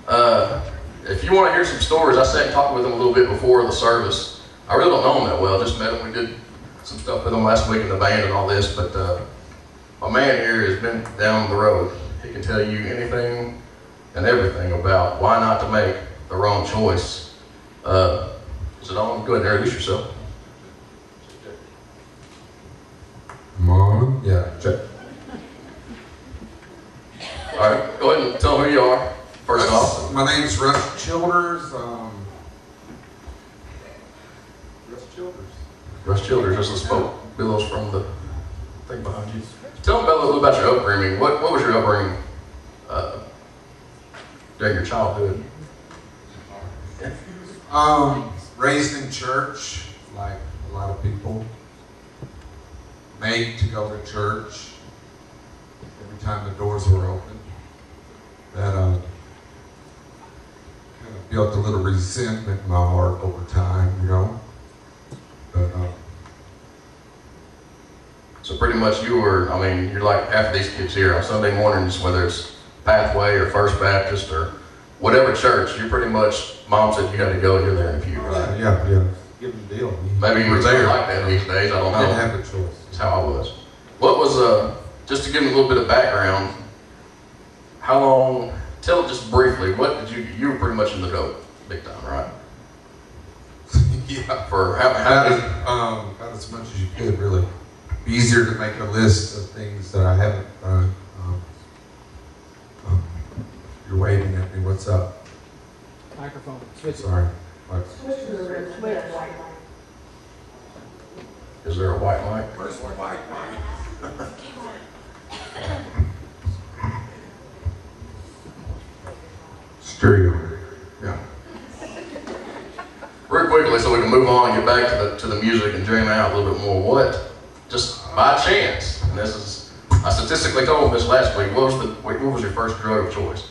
If you want to hear some stories, I sat and talked with him a little bit before the service. I really don't know him that well. Just met him. We did some stuff with him last week in the band and all this. But my man here has been down the road. He can tell you anything and everything about why not to make the wrong choice. Is it on? Go ahead and introduce yourself. Mom? Yeah, check. All right, go ahead and tell them who you are, first off. My name's Russ Childers. Russ Childers, just the spoke billows from the thing behind you. Tell them a little about your upbringing. What was your upbringing during your childhood? Raised in church, like a lot of people. Made to go to church every time the doors were open. That kind of built a little resentment in my heart over time, you know. But so pretty much you're like half of these kids here on Sunday mornings, whether it's Pathway or First Baptist or whatever church, you're pretty much, Mom said you had to go here, there, and a few, right? Yeah. Give them the deal. Maybe you were there like that these days, I don't know. I didn't have a choice. That's how I was. What was, just to give them a little bit of background, how long, tell it just briefly, what did you were pretty much in the dope, big time, right? Yeah. For how about as much as you could, really. Easier to make a list of things that I haven't done. You're waving at me. What's up? Microphone. Switch. Sorry. Is there a white mic? Where's the white mic? Stereo. Yeah. Real quickly, so we can move on and get back to the music and jam out a little bit more. What, just by chance, and this is, I statistically told them this last week, what was your first drug of choice?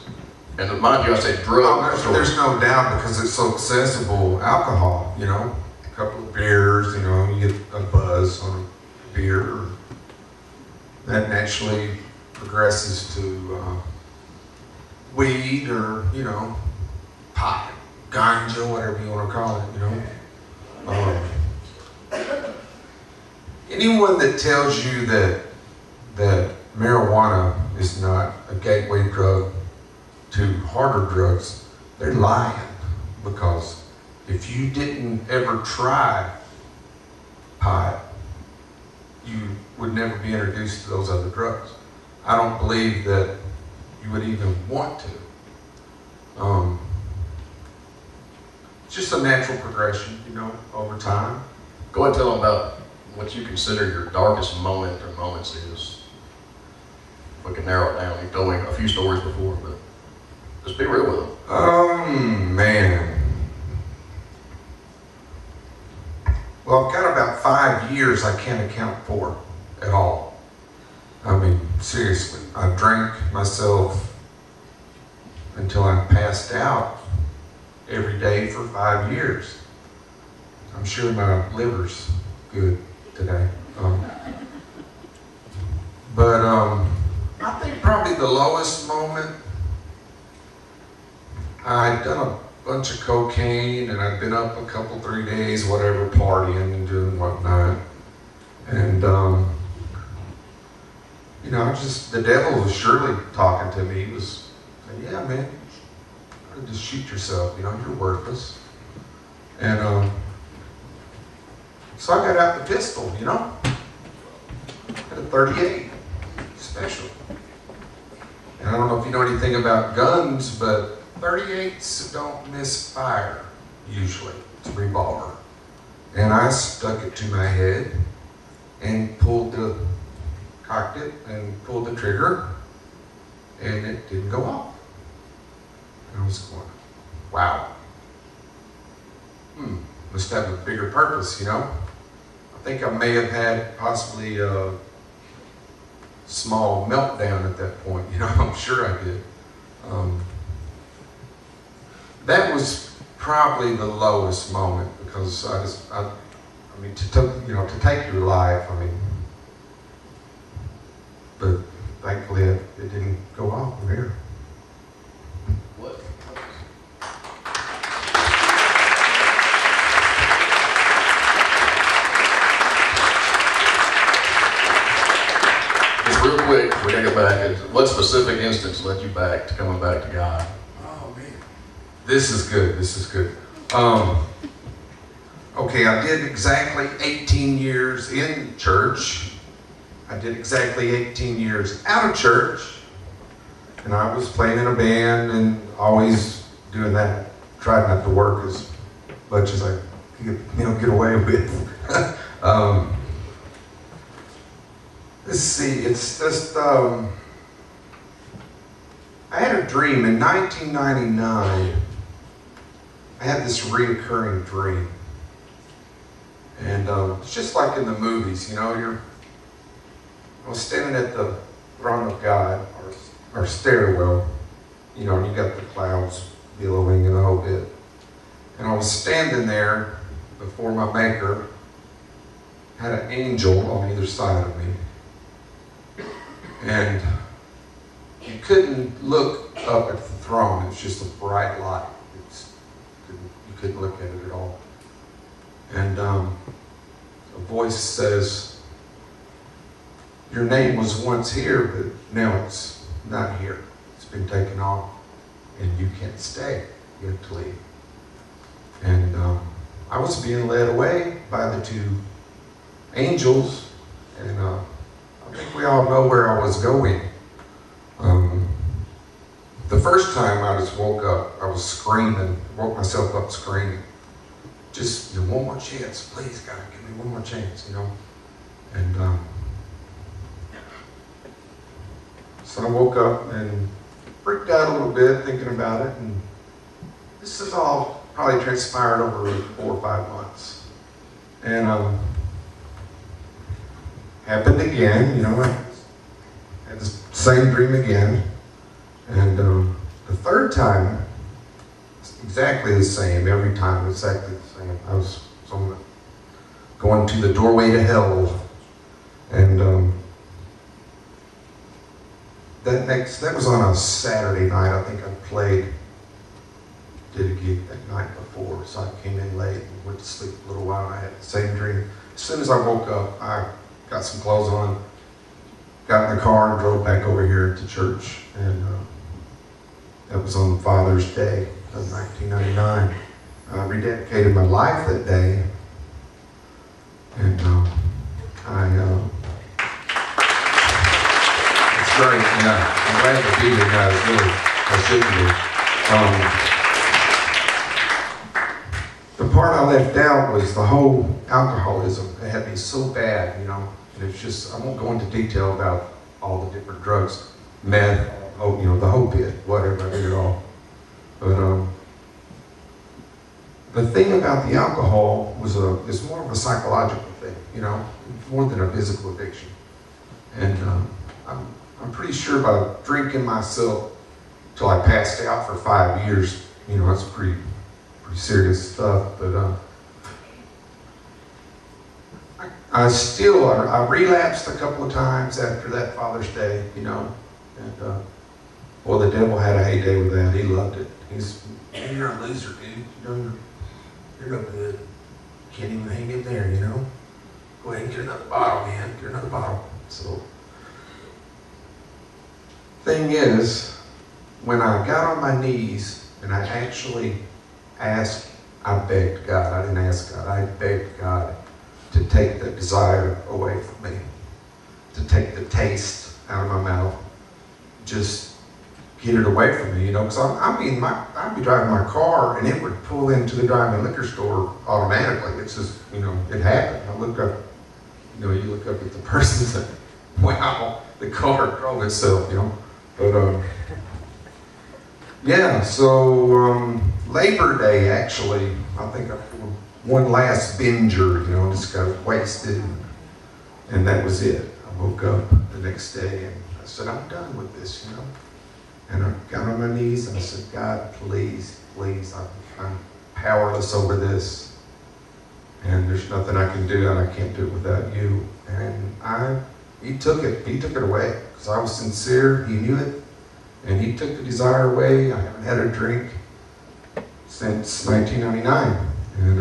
And mind you, I say drug of choice. There's no doubt because it's so accessible. Alcohol, you know, a couple of beers, you know, you get a buzz on a beer. That naturally progresses to weed or, you know, pot, ganja, whatever you want to call it, you know. Anyone that tells you that marijuana is not a gateway drug to harder drugs, they're lying, because if you didn't ever try pot, you would never be introduced to those other drugs. I don't believe that you would even want to. It's just a natural progression, you know, over time. Go ahead and tell them about what you consider your darkest moment or moments is. If we can narrow it down. You've told me a few stories before, but just be real with them. Man. Well, I've got about 5 years I can't account for at all. I mean, seriously. I drank myself until I passed out every day for 5 years. I'm sure my liver's good today. But I think probably the lowest moment, I'd done a bunch of cocaine and I'd been up a couple, 3 days, whatever, partying and doing whatnot. And, you know, the devil was surely talking to me. He was saying, yeah, man, just shoot yourself, you know, you're worthless. And so I got out the pistol, you know, had a 38 special. And I don't know if you know anything about guns, but 38s don't misfire, usually. It's a revolver. And I stuck it to my head and cocked it and pulled the trigger, and it didn't go off. And I was going, wow. Must have a bigger purpose, you know? I think I may have had possibly a small meltdown at that point, you know, I'm sure I did. That was probably the lowest moment, because I mean, to take your life, I mean, but thankfully it didn't go off from here. What what specific instance led you back to coming back to God? Oh man, this is good. This is good. Okay, I did exactly 18 years in church. I did exactly 18 years out of church, and I was playing in a band and always doing that. Tried not to work as much as I could, get away with. Let's see. It's just I had a dream in 1999. I had this reoccurring dream. And it's just like in the movies, I was standing at the throne of God, or stairwell, and you got the clouds billowing and the whole bit. And I was standing there before my Maker, had an angel on either side of me. And you couldn't look up at the throne, it was just a bright light. You couldn't look at it at all. And a voice says, your name was once here, but now it's not here. It's been taken off, and you can't stay. You have to leave. And I was being led away by the two angels, and I think we all know where I was going. The first time I just woke up, I was screaming, woke myself up screaming. Just one more chance, please, God, give me one more chance, And so I woke up and freaked out a little bit thinking about it, and this is all probably transpired over 4 or 5 months. And happened again, I had the same dream again. And the third time, exactly the same, every time exactly the same. I was going to the doorway to hell, and that was on a Saturday night. I think I did a gig that night before, so I came in late and went to sleep a little while, and I had the same dream. As soon as I woke up, I got some clothes on, got in the car and drove back over here to church, and that was on Father's Day of 1999. I rededicated my life that day, and it's great. Yeah, I'm glad to be here, guys. Really, I shouldn't be. The part I left out was the whole alcoholism. It had me so bad, and it's just, I won't go into detail about all the different drugs, meth, the whole bit, whatever, I did it all. But the thing about the alcohol was it's more of a psychological thing, more than a physical addiction. And I'm pretty sure by drinking myself till I passed out for 5 years, that's pretty serious stuff. But I relapsed a couple of times after that Father's Day, and the devil had a heyday with that. He loved it. You're a loser, dude. You're no good. Can't even hang in there, Go ahead and get another bottle, man. Get another bottle. So, thing is, when I got on my knees and I actually I begged God. I didn't ask God. I begged God to take the desire away from me, to take the taste out of my mouth, just get it away from me, because I'd be driving my car and it would pull into the drive-in liquor store automatically. It's just, it happened. I look up, you look up at the person and say, wow, the car drove itself, But, yeah, so Labor Day, actually, I think I poured one last binger, just got wasted, and that was it. I woke up the next day and I said, I'm done with this, And I got on my knees and I said, God, please, please, I'm powerless over this. And there's nothing I can do, and I can't do it without you. And he took it away, because I was sincere, he knew it, and he took the desire away. I haven't had a drink since 1999, and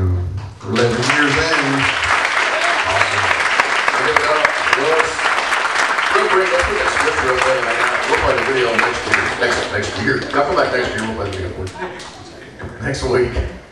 for 11 years in. Awesome. Give it up, Russ. Real quick, let's put that scripture up there right now. We'll play the video next year. Next year. Y'all come back next year, we'll play the video for you. Next week.